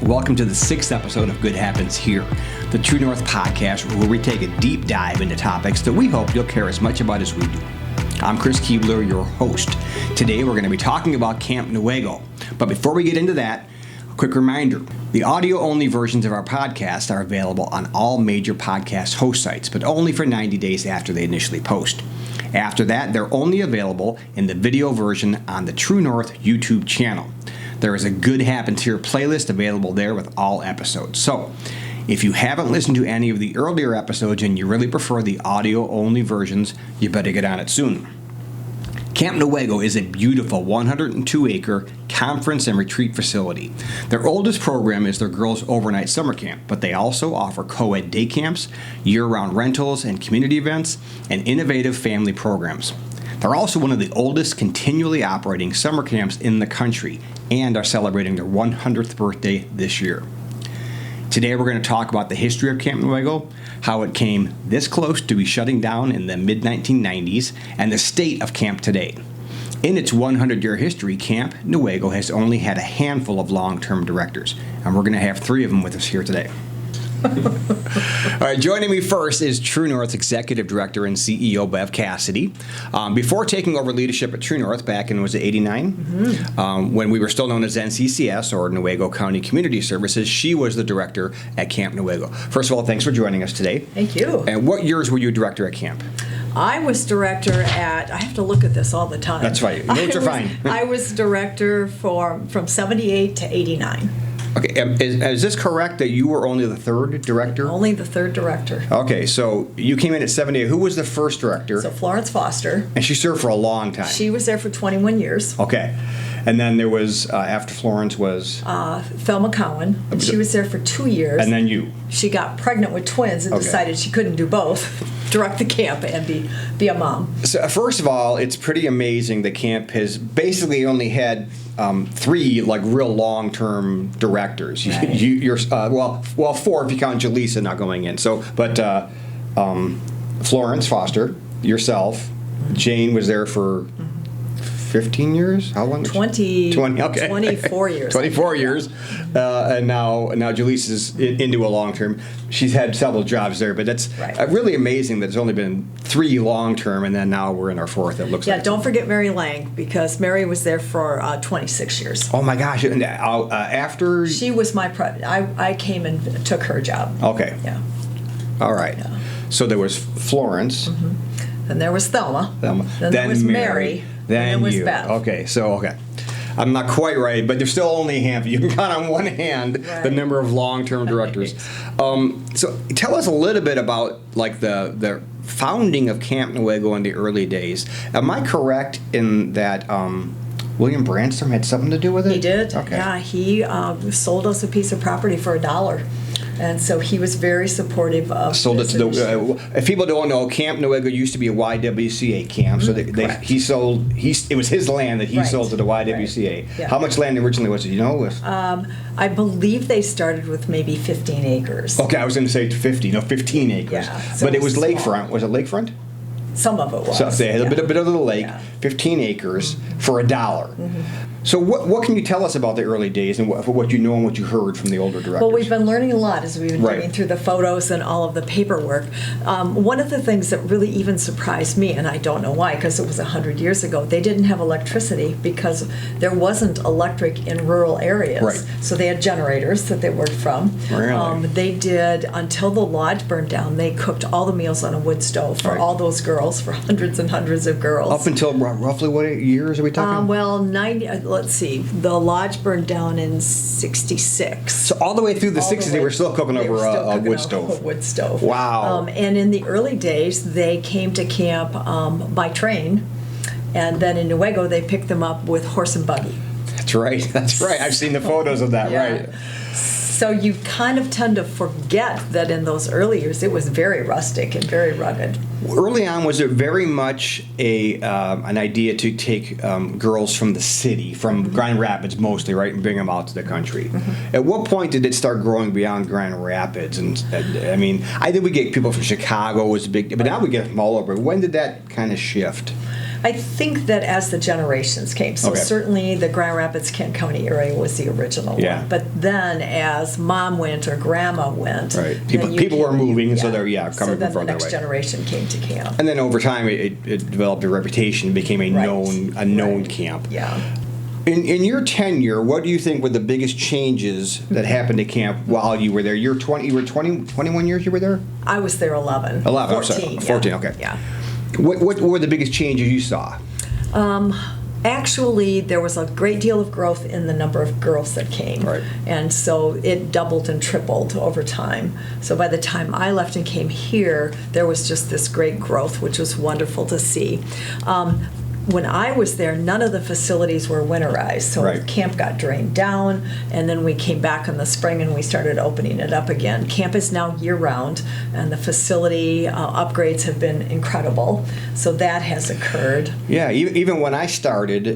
Welcome to the 6th episode of Good Happens Here, the True North podcast where we take a deep dive into topics that we hope you'll care as much about as we do. I'm Chris Keebler, your host. Today we're going to be talking about Camp Newaygo. But before we get into that, a quick reminder. The audio-only versions of our podcast are available on all major podcast host sites, but only for 90 days after they initially post. After that, they're only available in the video version on the True North YouTube channel. There is a Good Happens Here playlist available there with all episodes. So, if you haven't listened to any of the earlier episodes and you really prefer the audio-only versions, you better get on it soon. Camp Newaygo is a beautiful 102-acre conference and retreat facility. Their oldest program is their girls' overnight summer camp, but they also offer co-ed day camps, year-round rentals and community events, and innovative family programs. They're also one of the oldest continually operating summer camps in the country and are celebrating their 100th birthday this year. Today we're going to talk about the history of Camp Newaygo, how it came this close to be shutting down in the mid-1990s, and the state of camp today. In its 100-year history, Camp Newaygo has only had a handful of long-term directors, and we're going to have 3 of them with us here today. All right, joining me first is True North Executive Director and CEO Bev Cassidy. Before taking over leadership at True North back in, was it 89? When we were still known as NCCS, or Newaygo County Community Services, she was the director at Camp Newaygo. First of all, thanks for joining us today. Thank you. And what years were you director at camp? I was director at, I have to look at this all the time. That's right. Notes are fine. I was director from 78 to 89. Okay, is this correct that you were only the 3rd director? Only the 3rd director. Okay, so you came in at 78. Who was the first director? So Florence Foster. And she served for a long time. She was there for 21 years. Okay. And then there was, after Florence was? Thelma Cowan. And she was there for 2 years. And then you. She got pregnant with twins and decided she couldn't do both, direct the camp and be a mom. So first of all, it's pretty amazing that camp has basically only had 3 like real long-term directors. Right. You're 4 if you count Jaleesa not going in. So, but Florence Foster, yourself, Jane was there for 15 years? How long? 20 okay. 24 years. 24 years. And now Jaleesa's into a long-term. She's had several jobs there, but that's really amazing that it's only been 3 long-term, and then now we're in our 4th, it looks like. Yeah, don't forget Mary Lang, because Mary was there for 26 years. Oh, my gosh. And after? She was my I came and took her job. Okay. Yeah. All right. Yeah. So there was Florence. Mm-hmm. Then there was Thelma. Then there was Mary. Then there was you. Beth. Okay. I'm not quite right, but there's still only a handful. You can count on one hand the number of long-term directors. So tell us a little bit about like the founding of Camp Newaygo in the early days. Am I correct in that William Branstrom had something to do with it? He did. Okay. Yeah, he sold us a piece of property for $1. And so he was very supportive of sold it to the. If people don't know, Camp Newaygo used to be a YWCA camp, so it was his land that he sold to the YWCA. Right. Yeah. How much land originally was it? You know? I believe they started with maybe 15 acres. Okay, I was going to say 50. No, 15 acres. Yeah, so but it was small. lakefront. Was it lakefront? Some of it was. So they had a bit of the lake, 15 acres for $1. Mm-hmm. So what can you tell us about the early days and what you know and what you heard from the older directors? Well, we've been learning a lot as we've been digging through the photos and all of the paperwork. One of the things that really even surprised me, and I don't know why, because it was 100 years ago, they didn't have electricity because there wasn't electric in rural areas. Right. So they had generators that they worked from. Really? They did, until the lodge burned down, they cooked all the meals on a wood stove for all those girls, for hundreds and hundreds of girls. Up until roughly what years are we talking? Well, 90. Let's see, the lodge burned down in 66. So all the way through the 60s, they were still cooking over a wood stove. A wood stove. Wow. And in the early days, they came to camp by train, and then in Newaygo, they picked them up with horse and buggy. That's right. I've seen the photos of that, right. So you kind of tend to forget that in those early years, it was very rustic and very rugged. Early on, was it very much an idea to take girls from the city, from Grand Rapids mostly, right, and bring them out to the country? Mm-hmm. At what point did it start growing beyond Grand Rapids? And I mean, I think we get people from Chicago was big, but now we get them all over. When did that kind of shift? I think that as the generations came, so certainly the Grand Rapids, Kent County area was the original one. But then as Mom went or Grandma went, people were moving, so they're coming so from then further away. the next generation came to camp. And then over time, it developed a reputation, became a known camp. Yeah. In your tenure, what do you think were the biggest changes that happened to camp while you were there? You were 21 years you were there? I was there 11. 11, 14, I'm sorry. 14, okay. Yeah. What were the biggest changes you saw? Actually, there was a great deal of growth in the number of girls that came. Right. And so it doubled and tripled over time. So by the time I left and came here, there was just this great growth, which was wonderful to see. When I was there, none of the facilities were winterized, so camp got drained down, and then we came back in the spring and we started opening it up again. Camp is now year-round, and the facility upgrades have been incredible, so that has occurred. Yeah, even when I started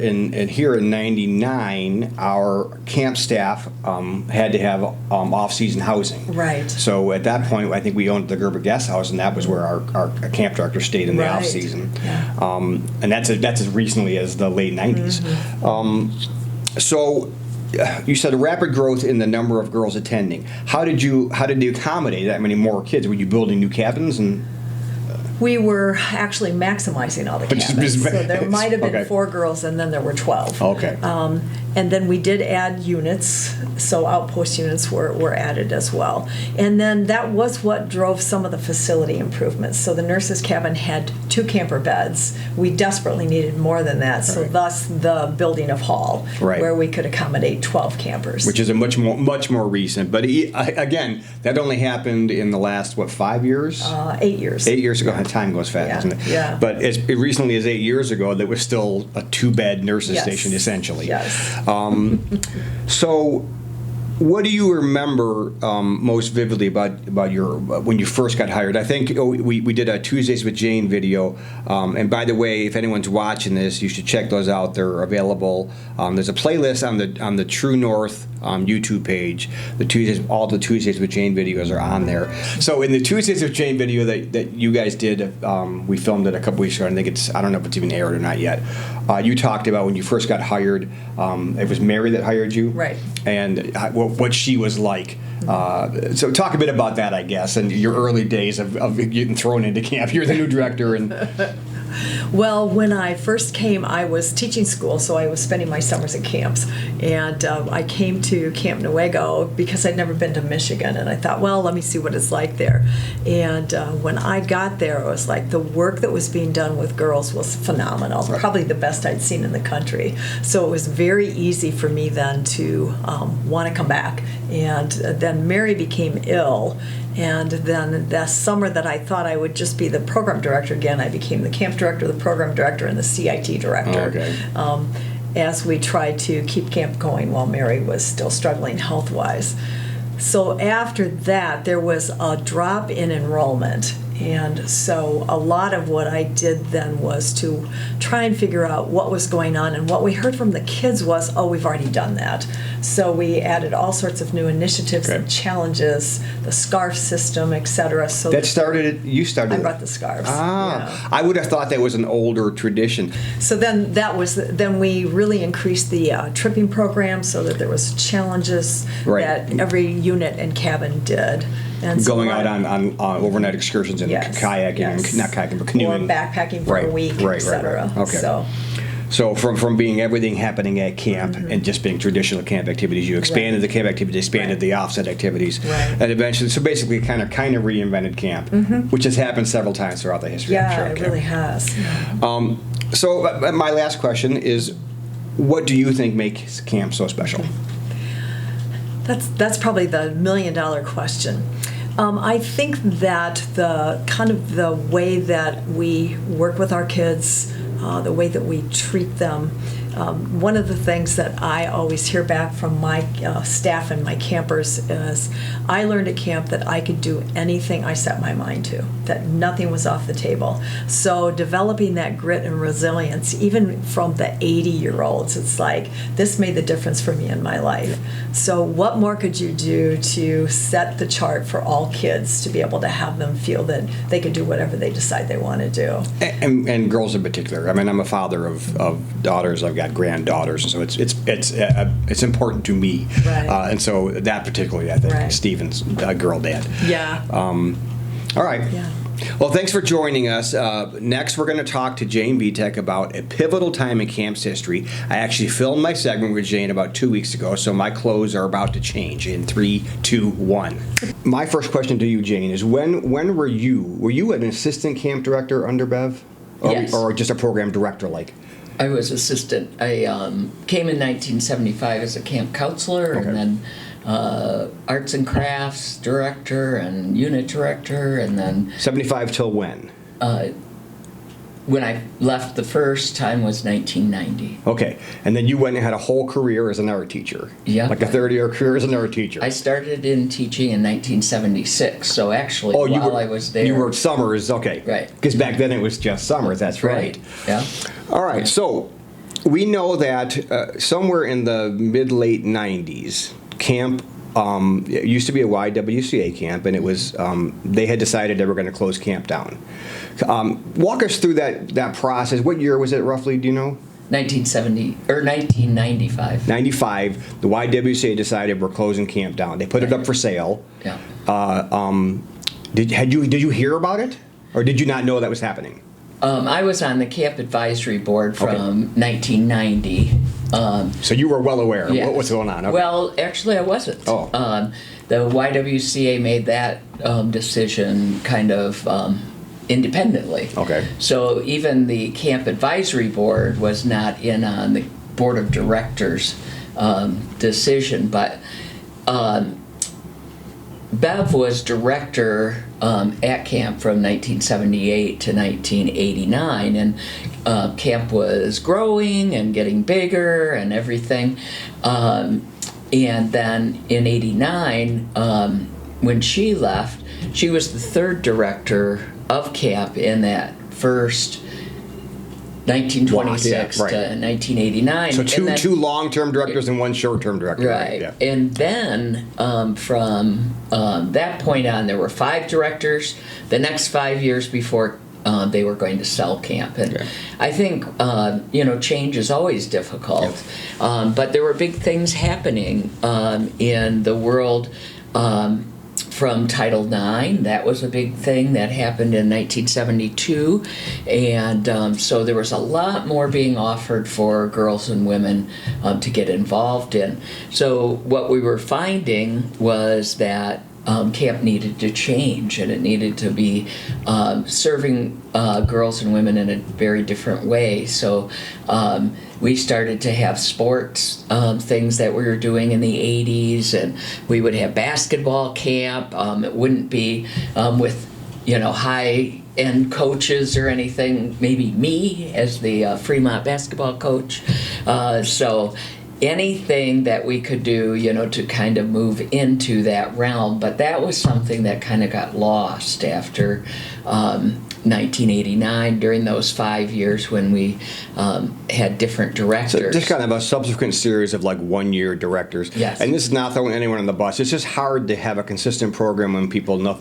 here in '99, our camp staff had to have off-season housing. Right. So at that point, I think we owned the Gerber Guest House, and that was where our camp director stayed in the off-season. Yeah. And that's as recently as the late 90s. So you said a rapid growth in the number of girls attending. How did you accommodate that many more kids? Were you building new cabins and? We were actually maximizing all the cabins. So there might have been 4 girls, and then there were 12. Okay. And then we did add units, so outpost units were added as well. And then that was what drove some of the facility improvements. So the nurses' cabin had 2 camper beds. We desperately needed more than that, so thus the building of hall, where we could accommodate 12 campers. Which is a much more recent. But again, that only happened in the last, 5 years? 8 years. 8 years ago. Time goes fast, doesn't it? Yeah. But as recently as 8 years ago, there was still a 2-bed nurses' station, essentially. Yes. So, what do you remember most vividly about your when you first got hired? I think we did a Tuesdays with Jane video, and by the way, if anyone's watching this, you should check those out. They're available. There's a playlist on the True North YouTube page. All the Tuesdays with Jane videos are on there. So in the Tuesdays with Jane video that you guys did, we filmed it a couple weeks ago. I think I don't know if it's even aired or not yet. You talked about when you first got hired. It was Mary that hired you, right? And what she was like. So talk a bit about that, I guess, and your early days of getting thrown into camp. You're the new director, and well, when I first came, I was teaching school, so I was spending my summers at camps. And I came to Camp Newaygo because I'd never been to Michigan, and I thought, well, let me see what it's like there. And when I got there, it was like the work that was being done with girls was phenomenal, probably the best I'd seen in the country. So it was very easy for me then to want to come back. And then Mary became ill. And then that summer that I thought I would just be the program director again, I became the camp director, the program director, and the CIT director. As we tried to keep camp going while Mary was still struggling health-wise. So after that, there was a drop in enrollment. And so a lot of what I did then was to try and figure out what was going on. And what we heard from the kids was, oh, we've already done that. So we added all sorts of new initiatives and challenges, the scarf system, et cetera. So you started I brought the scarves. I would have thought that was an older tradition. So then we really increased the tripping program so that there was challenges that every unit and cabin did. And so going out on overnight excursions and kayaking, not kayaking, but canoeing. Or backpacking for a week, et cetera. Okay. So from being everything happening at camp and just being traditional camp activities, you expanded the camp activities, expanded the offset activities, and eventually, so basically kind of reinvented camp, which has happened several times throughout the history. Yeah, it really has. So my last question is, what do you think makes camp so special? That's probably the $1 million question. I think that the way that we work with our kids, the way that we treat them, one of the things that I always hear back from my staff and my campers is I learned at camp that I could do anything I set my mind to, that nothing was off the table. So developing that grit and resilience, even from the 80-year-olds, it's like, this made the difference for me in my life. So what more could you do to set the chart for all kids to be able to have them feel that they can do whatever they decide they want to do? And girls in particular. I mean, I'm a father of daughters. I've got granddaughters, so it's important to me. Right. And so that particularly, I think, Right. Stephen's girl dad. Yeah. All right. Yeah. Well, thanks for joining us. Next, we're going to talk to Jane Vitek about a pivotal time in camp's history. I actually filmed my segment with Jane about 2 weeks ago, so my clothes are about to change in 3, 2, 1. My first question to you, Jane, is when were you an assistant camp director under Bev? Yes. Or just a program director like? I was assistant. I came in 1975 as a camp counselor, Okay. and then arts and crafts director and unit director, and then 75 till when? when I left the first time was 1990. Okay. And then you went and had a whole career as an art teacher. Yeah. Like a 30-year career as an art teacher. I started in teaching in 1976, so actually I was there. You were summers, okay. Right. Because back then it was just summers, that's right. Yeah. All right, so we know that somewhere in the mid-late 90s, camp, it used to be a YWCA camp, and it was, they had decided they were going to close camp down. Walk us through that process. What year was it roughly, do you know? 1995. 95, the YWCA decided we're closing camp down. They put it up for sale. Yeah. Did you hear about it, or did you not know that was happening? I was on the camp advisory board from 1990. So you were well aware Yes. of what's going on. Okay. Well, actually, I wasn't. Oh. The YWCA made that decision kind of independently. Okay. So even the camp advisory board was not in on the board of directors decision, but Bev was director at camp from 1978 to 1989, and camp was growing and getting bigger and everything. And then in '89, when she left, she was the third director of camp in that first 1926 Right. to 1989. So And then- two long-term directors and one short-term director. Right. Yeah. And then from that point on, there were 5 directors. The next 5 years before they were going to sell camp. And Okay. I think, change is always difficult. But there were big things happening in the world. From Title IX, that was a big thing that happened in 1972, and so there was a lot more being offered for girls and women to get involved in. So what we were finding was that camp needed to change, and it needed to be serving girls and women in a very different way. So we started to have sports things that we were doing in the 80s, and we would have basketball camp. It wouldn't be with high-end coaches or anything, maybe me as the Fremont basketball coach. So anything that we could do, to kind of move into that realm. But that was something that kind of got lost after 1989, during those 5 years when we had different directors. So just kind of a subsequent series of like one-year directors. Yes. And this is not throwing anyone on the bus. It's just hard to have a consistent program when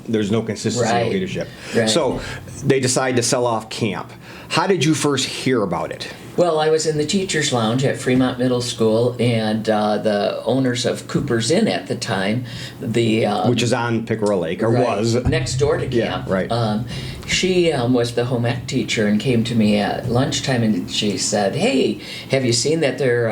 there's no consistency in Right. leadership. Right. So they decide to sell off camp. How did you first hear about it? Well, I was in the teacher's lounge at Fremont Middle School, and the owners of Cooper's Inn at the time, Which is on Pickerel Lake, or right, was. next door to Yeah, camp. right. She was the home ec teacher and came to me at lunchtime, and she said, "Hey, have you seen that they're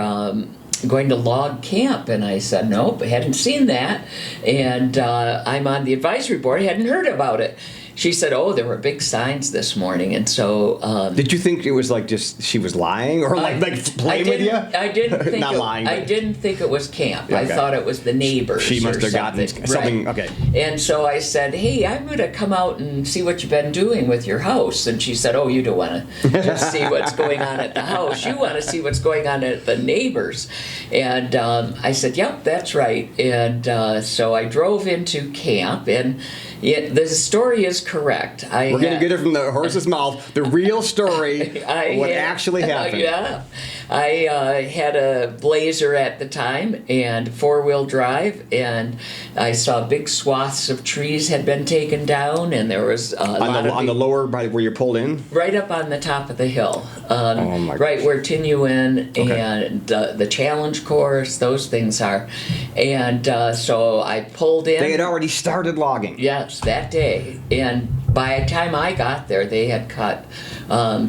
going to log camp?" And I said, "Nope, I hadn't seen that, and I'm on the advisory board. I hadn't heard about it." she said, "Oh, there were big signs this morning," and so. Did you think it was like just she was lying or like playing with you? I didn't think Not lying. I didn't think it was camp. Okay. I thought it was the neighbors. She must have gotten something. Right. Okay. And so I said, "Hey, I'm going to come out and see what you've been doing with your house." And she said, "Oh, you don't want to just see what's going on at the house. You want to see what's going on at the neighbors." And I said, "Yep, that's right." And so I drove into camp, and the story is correct. We're going to get it from the horse's mouth, the real story of what actually happened. Yeah. I had a Blazer at the time and four-wheel drive, and I saw big swaths of trees had been taken down, and there was on the lower, by where you pulled in? Right up on the top of the hill. Oh my right where Tinuan Okay. and the challenge course, those things are. And so I pulled in. They had already started logging. Yes, that day. And by the time I got there, they had cut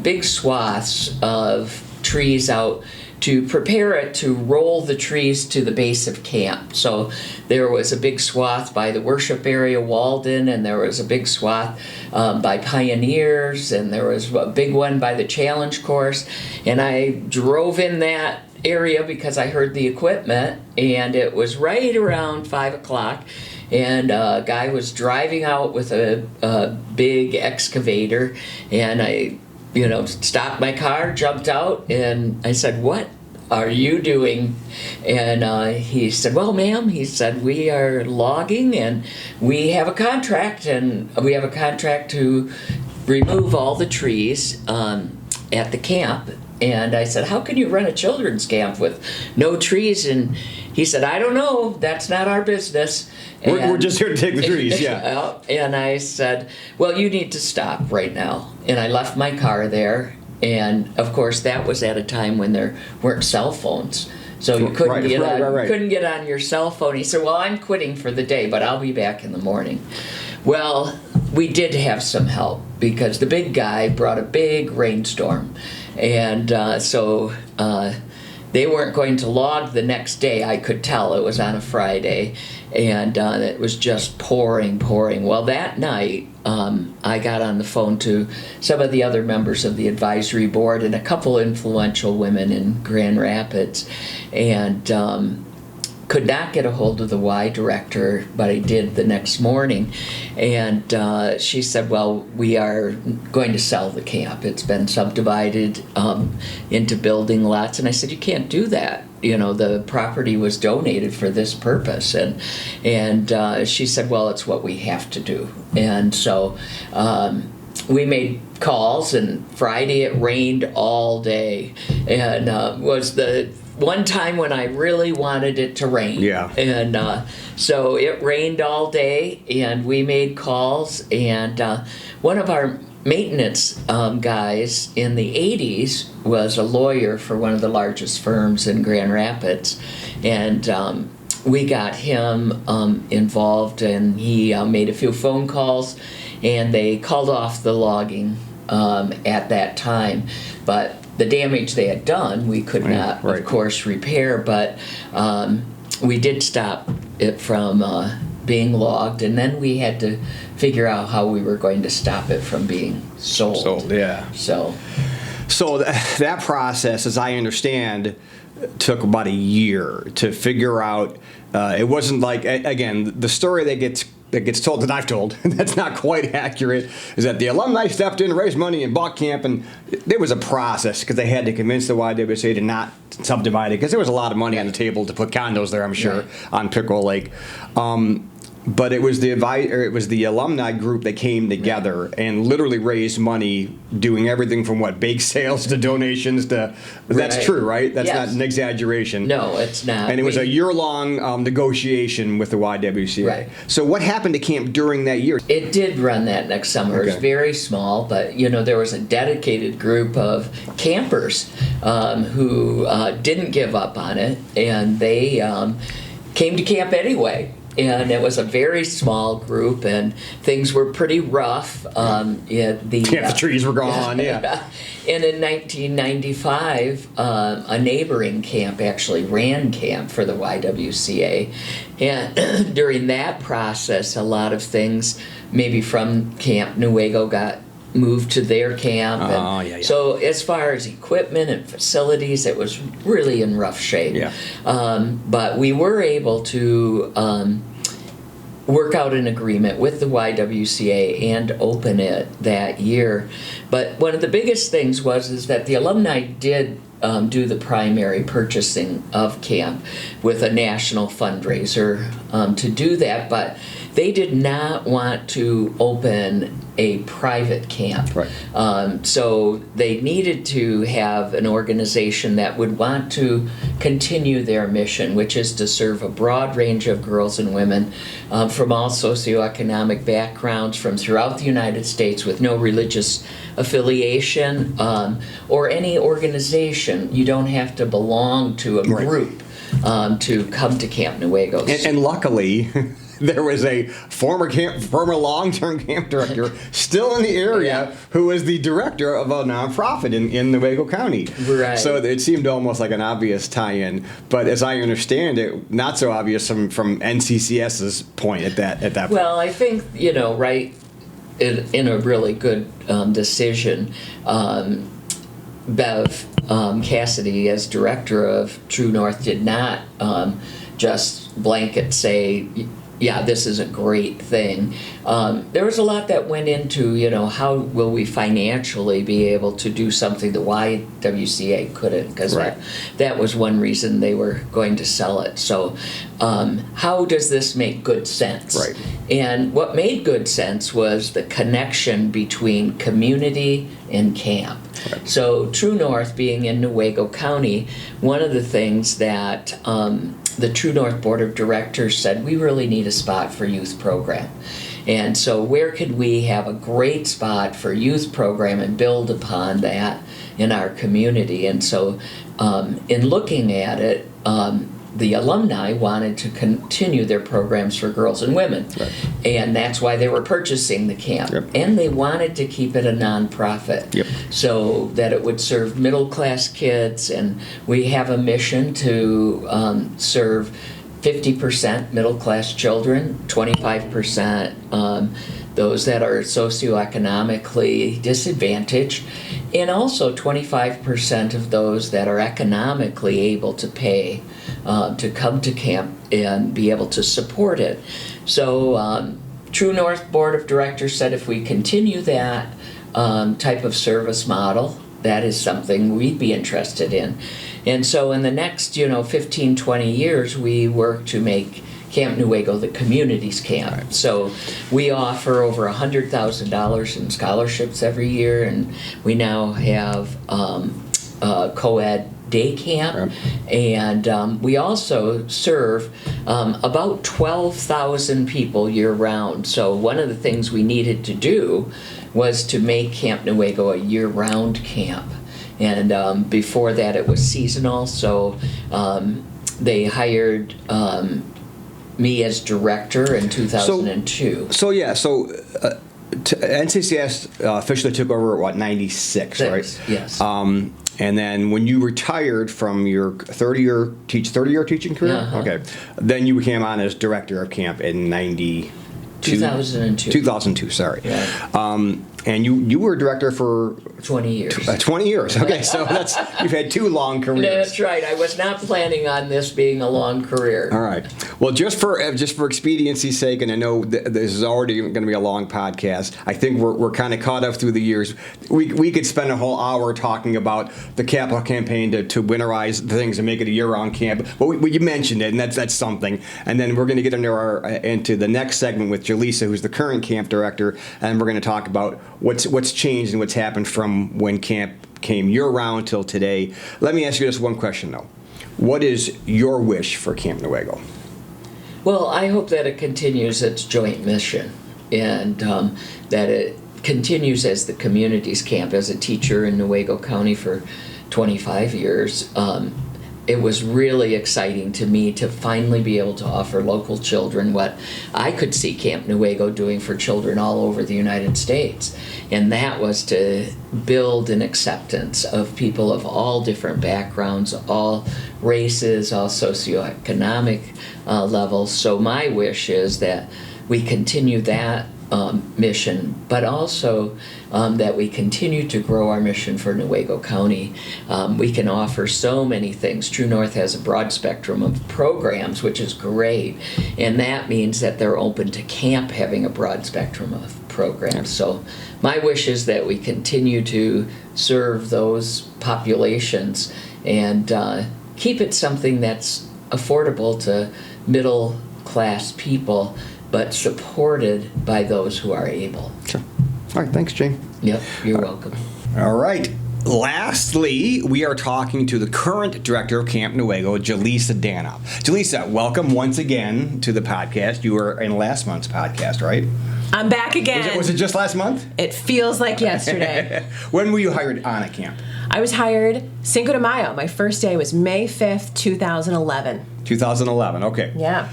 big swaths of trees out to prepare it to roll the trees to the base of camp. So there was a big swath by the worship area, Walden, and there was a big swath by Pioneers, and there was a big one by the challenge course. And I drove in that area because I heard the equipment, and it was right around 5 o'clock. And a guy was driving out with a big excavator, and I stopped my car, jumped out, and I said, "What are you doing?" And he said, "Well, ma'am," he said, "we are logging, and we have a contract, to remove all the trees at the camp." And I said, "How can you run a children's camp with no trees?" And he said, "I don't know. That's not our business." We're just here to take the trees, yeah. And I said, "Well, you need to stop right now." And I left my car there. And, of course, that was at a time when there weren't cell phones. So you couldn't couldn't get on your cell phone. He said, "Well, I'm quitting for the day, but I'll be back in the morning." Well, we did have some help because the big guy brought a big rainstorm. And so they weren't going to log the next day. I could tell it was on a Friday, and it was just pouring. Well, that night, I got on the phone to some of the other members of the advisory board and a couple influential women in Grand Rapids, and could not get a hold of the Y director, but I did the next morning. And she said, "Well, we are going to sell the camp. It's been subdivided into building lots." And I said, "You can't do that. The property was donated for this purpose." And she said, "Well, it's what we have to do." And so we made calls, and Friday it rained all day, and was the one time when I really wanted it to rain. Yeah. And so it rained all day, and we made calls, and one of our maintenance guys in the 80s was a lawyer for one of the largest firms in Grand Rapids, and we got him involved, and he made a few phone calls, and they called off the logging at that time. But the damage they had done, we could not, of course, repair, but we did stop it from being logged, and then we had to figure out how we were going to stop it from being sold. Yeah. So that process, as I understand, took about a year to figure out. It wasn't like, again, the story that gets told, that I've told, that's not quite accurate, is that the alumni stepped in, raised money, and bought camp, and there was a process because they had to convince the YWCA to not subdivide it because there was a lot of money on the table to put condos there, I'm sure, on Pickle Lake. But it was the alumni group that came together and literally raised money, doing everything from bake sales to donations to. That's true, right? That's not an exaggeration. No, it's not. And it was a year-long negotiation with the YWCA. Right. So what happened to camp during that year? It did run that next summer. It was very small, but there was a dedicated group of campers who didn't give up on it, and they came to camp anyway. and it was a very small group, and things were pretty rough. The trees were gone, yeah. And in 1995, a neighboring camp actually ran camp for the YWCA. And during that process, a lot of things, maybe from Camp Newaygo, got moved to their camp. So as far as equipment and facilities, it was really in rough shape. Yeah. But we were able to work out an agreement with the YWCA and open it that year. But one of the biggest things is that the alumni did do the primary purchasing of camp with a national fundraiser to do that, but they did not want to open a private camp. Right. So they needed to have an organization that would want to continue their mission, which is to serve a broad range of girls and women from all socioeconomic backgrounds from throughout the United States with no religious affiliation or any organization. You don't have to belong to a group to come to Camp Newaygo. And luckily, there was a former long-term camp director still in the area who was the director of a nonprofit in Newaygo County. Right. So it seemed almost like an obvious tie-in, but as I understand it, not so obvious from NCCS's point at that point. Well, I think right in a really good decision. Bev Cassidy, as director of True North, did not just blanket say, yeah, this is a great thing. There was a lot that went into, how will we financially be able to do something the YWCA couldn't, because that was one reason they were going to sell it. So how does this make good sense? Right. And what made good sense was the connection between community and camp. Right. So True North being in Newaygo County, one of the things that the True North Board of Directors said, we really need a spot for youth program. And so where could we have a great spot for youth program and build upon that in our community? And so in looking at it, the alumni wanted to continue their programs for girls and women. Right. And that's why they were purchasing the camp. Yep. And they wanted to keep it a nonprofit so that it would serve middle-class kids. And we have a mission to serve 50% middle-class children, 25% those that are socioeconomically disadvantaged, and also 25% of those that are economically able to pay to come to camp and be able to support it. So True North Board of Directors said if we continue that type of service model, that is something we'd be interested in. And so in the next 15, 20 years, we work to make Camp Newaygo the community's camp. Right. So we offer over $100,000 in scholarships every year, and we now have co-ed day camp, and we also serve about 12,000 people year-round. So one of the things we needed to do was to make Camp Newaygo a year-round camp. And before that it was seasonal, so they hired me as director in 2002. So NCCS officially took over at 96, right? Yes. And then when you retired from your 30-year teaching career, okay, then you came on as director of camp in 2002. 2002, sorry. Yeah. And you were director for 20 years. 20 years. Okay, so you've had two long careers. That's right. I was not planning on this being a long career. All right. Well, just for expediency's sake, and I know this is already going to be a long podcast, I think we're kind of caught up through the years. We could spend a whole hour talking about the capital campaign to winterize things and make it a year-round camp. But you mentioned it, and that's something. And then we're going to get into the next segment with Jaleesa, who's the current camp director, and we're going to talk about what's changed and what's happened from when camp came year-round till today. Let me ask you just one question, though. What is your wish for Camp Newaygo? Well, I hope that it continues its joint mission, and that it continues as the community's camp. As a teacher in Newaygo County for 25 years, it was really exciting to me to finally be able to offer local children what I could see Camp Newaygo doing for children all over the United States. And that was to build an acceptance of people of all different backgrounds, all races, all socioeconomic levels. So my wish is that we continue that mission, but also that we continue to grow our mission for Newaygo County. We can offer so many things. True North has a broad spectrum of programs, which is great, and that means that they're open to camp having a broad spectrum of programs. So my wish is that we continue to serve those populations and keep it something that's affordable to middle class people, but supported by those who are able. Sure. All right, thanks, Jane. Yep, you're welcome. All right. Lastly, we are talking to the current director of Camp Newaygo, Jaleesa Danoff. Jaleesa, welcome once again to the podcast. You were in last month's podcast, right? I'm back again. Was it just last month? It feels like yesterday. When were you hired on at camp? I was hired Cinco de Mayo. My first day was May 5th, 2011. 2011, okay. Yeah.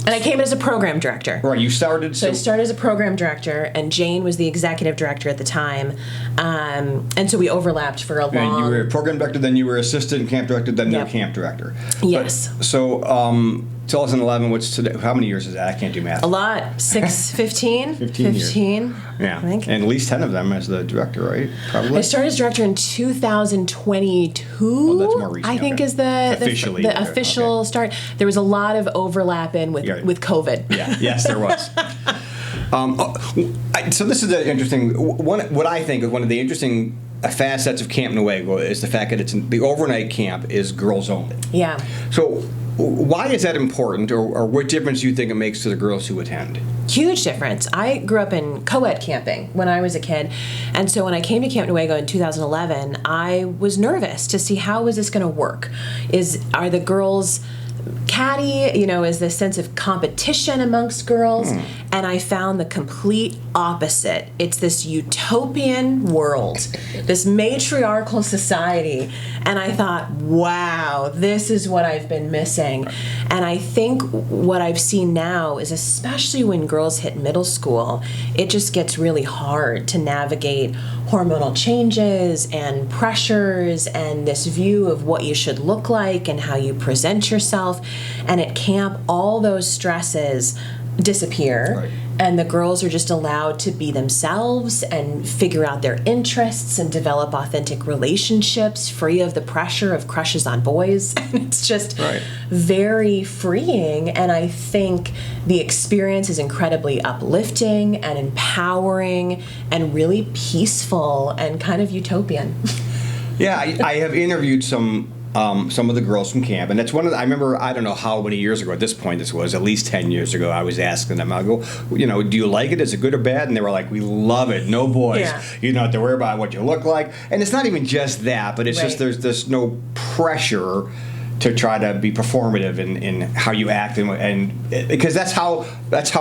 And I came in as a program director. Right, you started... So I started as a program director, and Jane was the executive director at the time. And so we overlapped for a long... And you were a program director, then you were assistant camp director, then Yep. new camp director. Yes. But, so, 2011, what's today? How many years is that? I can't do math. A lot. 15 years. Yeah. I think. And at least 10 of them as the director, right? Probably. I started as director in 2022. Oh, that's more recent, I think okay. is the Officially, the official okay. start. There was a lot of overlap in with COVID. Yeah. Yes, there was. So this is the interesting what I think of one of the interesting facets of Camp Newaygo is the fact that the overnight camp is girls only. Yeah. So why is that important, or what difference do you think it makes to the girls who attend? Huge difference. I grew up in co-ed camping when I was a kid, and so when I came to Camp Newaygo in 2011, I was nervous to see how is this going to work. Are the girls catty? Is this sense of competition amongst girls? And I found the complete opposite. It's this utopian world, this matriarchal society, and I thought, wow, this is what I've been missing. And I think what I've seen now is, especially when girls hit middle school, it just gets really hard to navigate hormonal changes and pressures and this view of what you should look like and how you present yourself. And at camp, all those stresses disappear, right. And the girls are just allowed to be themselves and figure out their interests and develop authentic relationships free of the pressure of crushes on boys. It's just right. very freeing, and I think the experience is incredibly uplifting and empowering and really peaceful and kind of utopian. Yeah, I have interviewed some of the girls from camp, and that's one of I remember, I don't know how many years ago at this point this was, at least 10 years ago, I was asking them, I go, do you like it? Is it good or bad? And they were like, we love it. No boys. Yeah. You don't have to worry about what you look like. And it's not even just that, but it's just there's no pressure to try to be performative in how you act, and because that's how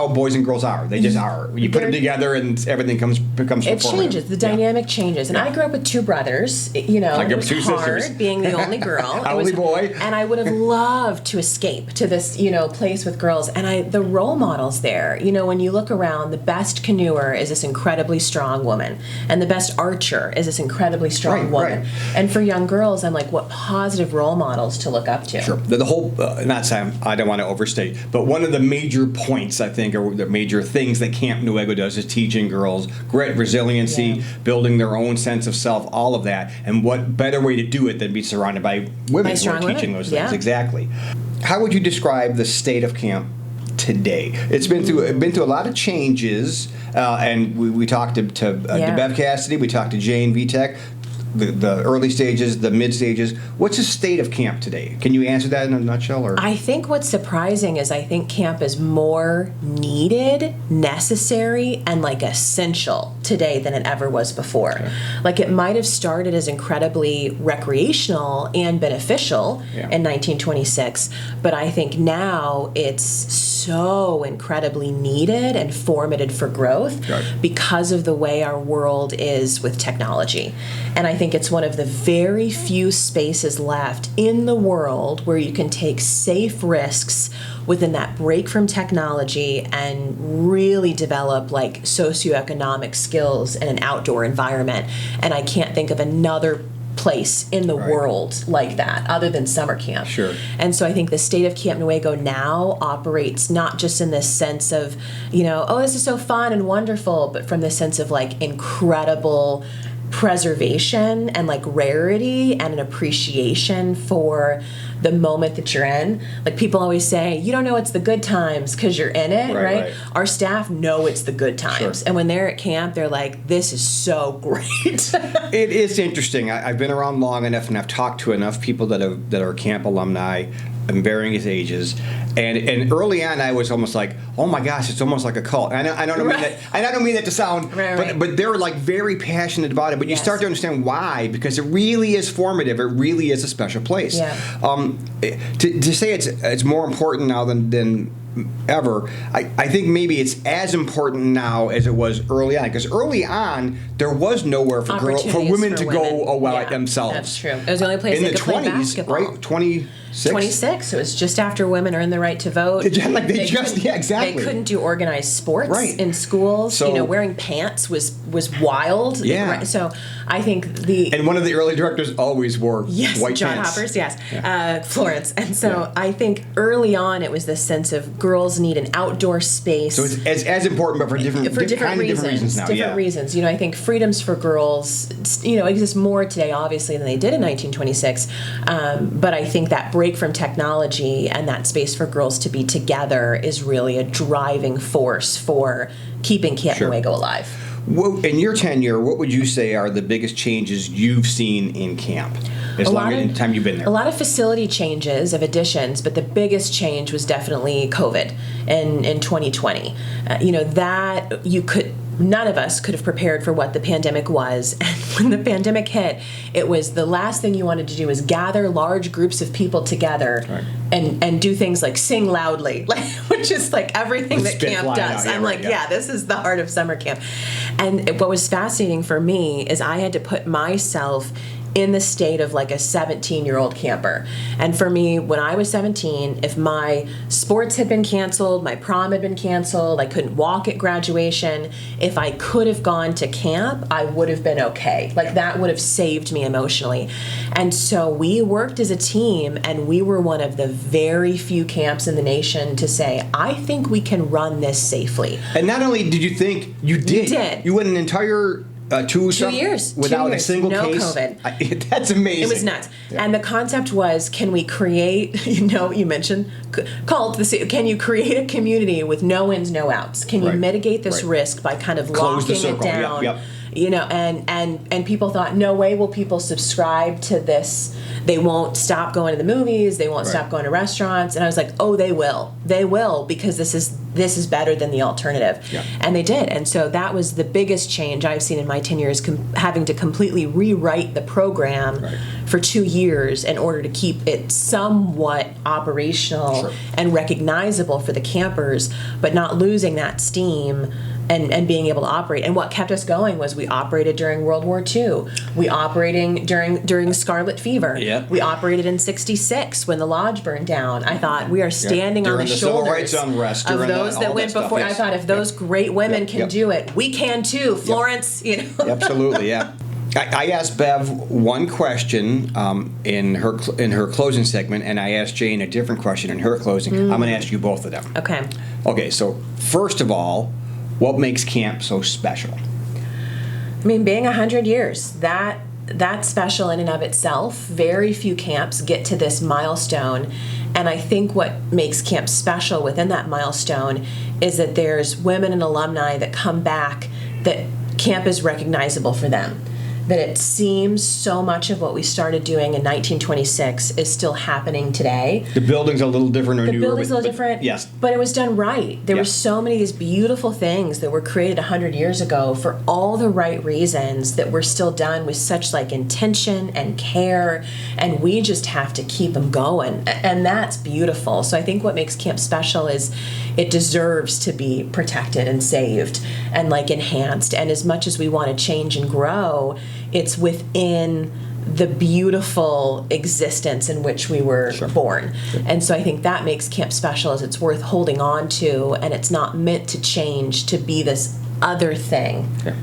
boys and girls are. They just are. You put them together, and everything becomes It performative. changes. The dynamic changes. And I grew up with two brothers. I grew up it with was two hard sisters. being the only girl. Only boy. And I would have loved to escape to this, place with girls. And the role models there, when you look around, the best canoeer is this incredibly strong woman, and the best archer is this incredibly strong woman. Right. And for young girls, I'm like, what positive role models to look up to. Sure. The whole, not saying, I don't want to overstate, but one of the major points, I think, or the major things that Camp Newaygo does is teaching girls grit, resiliency, building their own sense of self, all of that. And what better way to do it than be surrounded by women who are teaching those things? Exactly. How would you describe the state of camp today? It's been through a lot of changes, and we talked to Bev Cassidy, we talked to Jane Vitek, the early stages, the mid stages. What's the state of camp today? Can you answer that in a nutshell? Or I think what's surprising is I think camp is more needed, necessary, and essential today than it ever was before. Okay. It might have started as incredibly recreational and beneficial in 1926, but I think now it's so incredibly needed and formative for growth because of the way our world is with technology. And I think it's one of the very few spaces left in the world where you can take safe risks within that break from technology and really develop like socioeconomic skills in an outdoor environment. And I can't think of another place in the world like that other than summer camp. Sure. And so I think the state of Camp Newaygo now operates not just in this sense of, oh, this is so fun and wonderful, but from the sense of like incredible preservation and like rarity and an appreciation for the moment that you're in. Like people always say, you don't know it's the good times because you're in it, right? Our staff know it's the good times. And when they're at camp, they're like, this is so great. It is interesting. I've been around long enough and I've talked to enough people that are camp alumni in varying ages, and early on I was almost like, oh my gosh, it's almost like a cult. And I don't mean that. I don't mean that to sound, but they're like very passionate about it. But you start to understand why, because it really is formative. It really is a special place. To say it's more important now than ever, I think maybe it's as important now as it was early on, because early on there was nowhere for women to go at themselves. That's true. It was the only place in they the could 20s, play basketball. right? 26. It was just after women earned the right to vote. Exactly. They couldn't do organized sports in schools. So, wearing pants was wild. Yeah. So I think and one of the early directors always wore white John pants. Hoppers, Florence. And so I think early on it was this sense of girls need an outdoor space. So it's as important, but for different reasons now. Different reasons. I think freedoms for girls, exist more today, obviously, than they did in 1926. But I think that break from technology and that space for girls to be together is really a driving force for keeping Camp Newaygo alive. In your tenure, what would you say are the biggest changes you've seen in camp? As long as the time you've been there. A lot of facility changes, of additions, but the biggest change was definitely COVID in 2020. None of us could have prepared for what the pandemic was. And when the pandemic hit, it was the last thing you wanted to do is gather large groups of people together and do things like sing loudly, which is like everything that camp does. This is the heart of summer camp. And what was fascinating for me is I had to put myself in the state of like a 17-year-old camper. And for me, when I was 17, if my sports had been canceled, my prom had been canceled, I couldn't walk at graduation, if I could have gone to camp, I would have been okay. Like that would have saved me emotionally. And so we worked as a team, and we were one of the very few camps in the nation to say, I think we can run this safely. And not only did you think, you did. You did. You went an entire 2 years without a single no case. COVID. That's amazing. It was nuts. And the concept was, can we create, you mentioned cult, can you create a community with no ins, no outs? Can you mitigate this risk by kind of locking it down? And people thought, no way will people subscribe to this. They won't stop going to the movies. They won't stop going to restaurants. And I was like, oh, they will. They will, because this is better than the alternative. Yeah. And they did. And so that was the biggest change I've seen in my tenure, is having to completely rewrite the program for 2 years in order to keep it somewhat operational and recognizable for the campers, but not losing that steam and being able to operate. And what kept us going was we operated during World War II. We operating during Scarlet Fever. Yep. We operated in '66 when the lodge burned down. I thought we are standing on the shoulders civil rights unrest, of those that went before. I thought if those great women can do it, we can too. Florence, Absolutely, yeah. I asked Bev one question in her closing segment, and I asked Jane a different question in her closing. I'm going to ask you both of them. Okay. Okay, so first of all, what makes camp so special? I mean, being 100 years, that's special in and of itself. Very few camps get to this milestone. And I think what makes camp special within that milestone is that there's women and alumni that come back, that camp is recognizable for them. That it seems so much of what we started doing in 1926 is still happening today. The building's a little different or newer. The building's a little different, yes. But it was done right. There were so many of these beautiful things that were created 100 years ago for all the right reasons, that were still done with such like intention and care, and we just have to keep them going, and that's beautiful. So I think what makes camp special is it deserves to be protected and saved and like enhanced. And as much as we want to change and grow, it's within the beautiful existence in which we were born. And so I think that makes camp special, is it's worth holding on to, and it's not meant to change to be this other thing. Okay.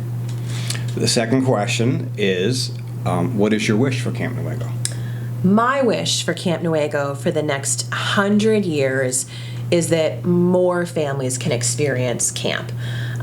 The second question is, what is your wish for Camp Newaygo? My wish for Camp Newaygo for the next 100 years is that more families can experience camp.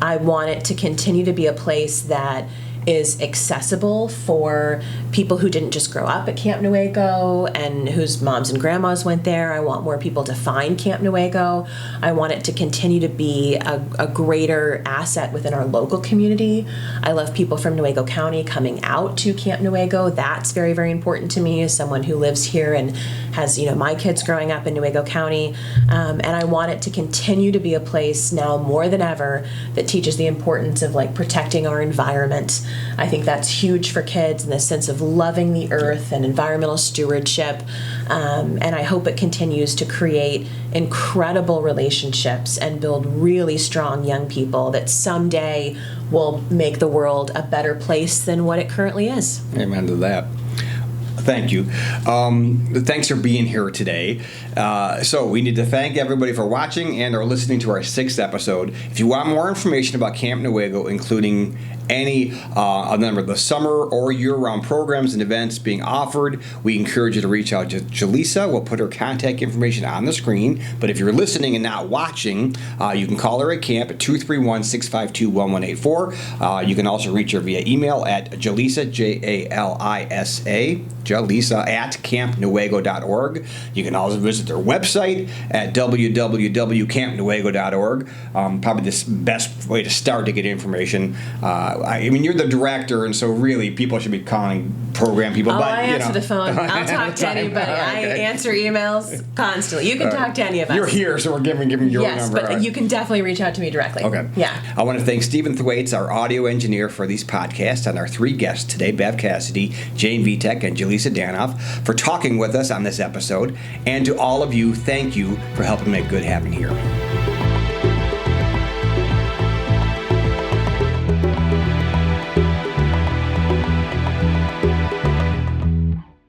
I want it to continue to be a place that is accessible for people who didn't just grow up at Camp Newaygo and whose moms and grandmas went there. I want more people to find Camp Newaygo. I want it to continue to be a greater asset within our local community. I love people from Newaygo County coming out to Camp Newaygo. That's very, very important to me as someone who lives here and has, my kids growing up in Newaygo County. And I want it to continue to be a place now more than ever that teaches the importance of like protecting our environment. I think that's huge for kids, in the sense of loving the earth and environmental stewardship. And I hope it continues to create incredible relationships and build really strong young people that someday will make the world a better place than what it currently is. Amen to that. Thank you. Thanks for being here today. So we need to thank everybody for watching and or listening to our 6th episode. If you want more information about Camp Newaygo, including any number of the summer or year-round programs and events being offered, we encourage you to reach out to Jaleesa. We'll put her contact information on the screen. But if you're listening and not watching, you can call her at camp at 231-652-1184. You can also reach her via email at Jaleesa, Jalisa, Jaleesa at campnewaygo.org. You can also visit their website at www.campnewaygo.org. Probably the best way to start to get information. I mean, you're the director, and so really people should be calling program people. But, I answer the phone. I'll talk to anybody. I answer emails constantly. You can talk to any of us. You're here, so we're giving your number. Yes, but you can definitely reach out to me directly. Okay. Yeah. I want to thank Stephen Thwaites, our audio engineer for these podcasts, and our 3 guests today, Bev Cassidy, Jane Vitek, and Jaleesa Danoff, for talking with us on this episode. And to all of you, thank you for helping make good happen here.